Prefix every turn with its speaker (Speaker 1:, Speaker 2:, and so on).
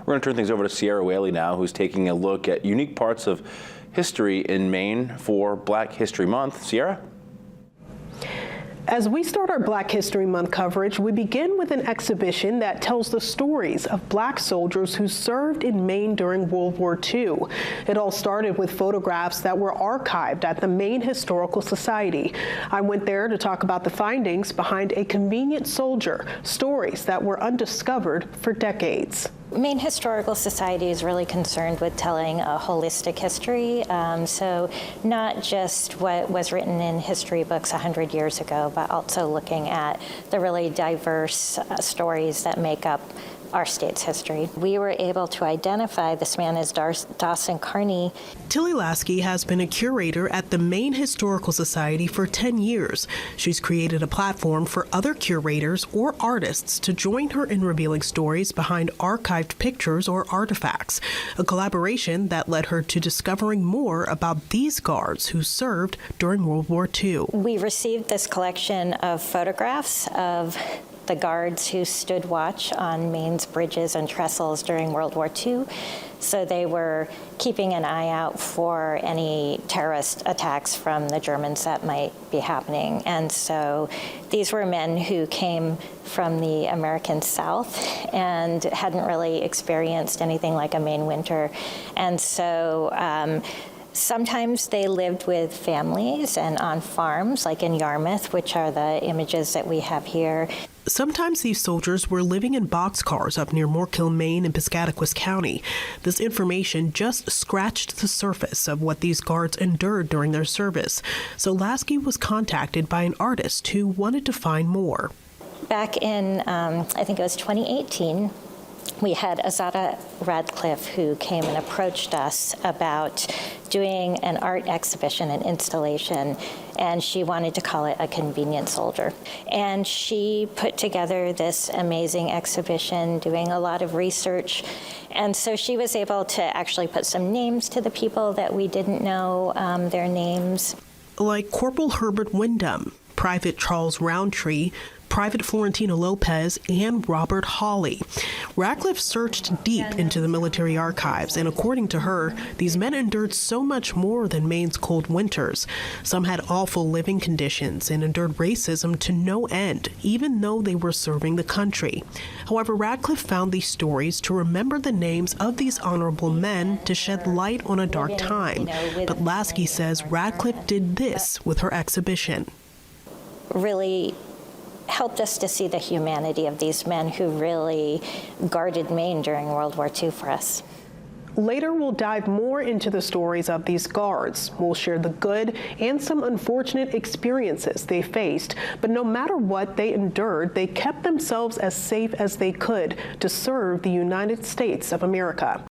Speaker 1: We're going to turn things over to Sierra Whaley now, who's taking a look at unique parts of history in Maine for Black History Month. Sierra?
Speaker 2: As we start our Black History Month coverage, we begin with an exhibition that tells the stories of Black soldiers who served in Maine during World War II. It all started with photographs that were archived at the Maine Historical Society. I went there to talk about the findings behind A Convenient Soldier, stories that were undiscovered for decades.
Speaker 3: Maine Historical Society is really concerned with telling a holistic history, so not just what was written in history books 100 years ago, but also looking at the really diverse stories that make up our state's history. We were able to identify this man as Dawson Carney.
Speaker 2: Tilly Lasky has been a curator at the Maine Historical Society for 10 years. She's created a platform for other curators or artists to join her in revealing stories behind archived pictures or artifacts, a collaboration that led her to discovering more about these guards who served during World War II.
Speaker 3: We received this collection of photographs of the guards who stood watch on Maine's bridges and trestles during World War II. So they were keeping an eye out for any terrorist attacks from the Germans that might be happening. And so these were men who came from the American South and hadn't really experienced anything like a Maine winter. And so sometimes they lived with families and on farms, like in Yarmouth, which are the images that we have here.
Speaker 2: Sometimes these soldiers were living in boxcars up near Morkill, Maine and Piscataquis County. This information just scratched the surface of what these guards endured during their service. So Lasky was contacted by an artist who wanted to find more.
Speaker 3: Back in, I think it was 2018, we had Azada Radcliffe who came and approached us about doing an art exhibition, an installation, and she wanted to call it A Convenient Soldier. And she put together this amazing exhibition, doing a lot of research. And so she was able to actually put some names to the people that we didn't know their names.
Speaker 2: Like Corporal Herbert Wyndham, Private Charles Roundtree, Private Florentino Lopez, and Robert Hawley. Radcliffe searched deep into the military archives, and according to her, these men endured so much more than Maine's cold winters. Some had awful living conditions and endured racism to no end, even though they were serving the country. However, Radcliffe found these stories to remember the names of these honorable men to shed light on a dark time. But Lasky says Radcliffe did this with her exhibition.
Speaker 3: Really helped us to see the humanity of these men who really guarded Maine during World War II for us.
Speaker 2: Later, we'll dive more into the stories of these guards. We'll share the good and some unfortunate experiences they faced. But no matter what they endured, they kept themselves as safe as they could to serve the United States of America.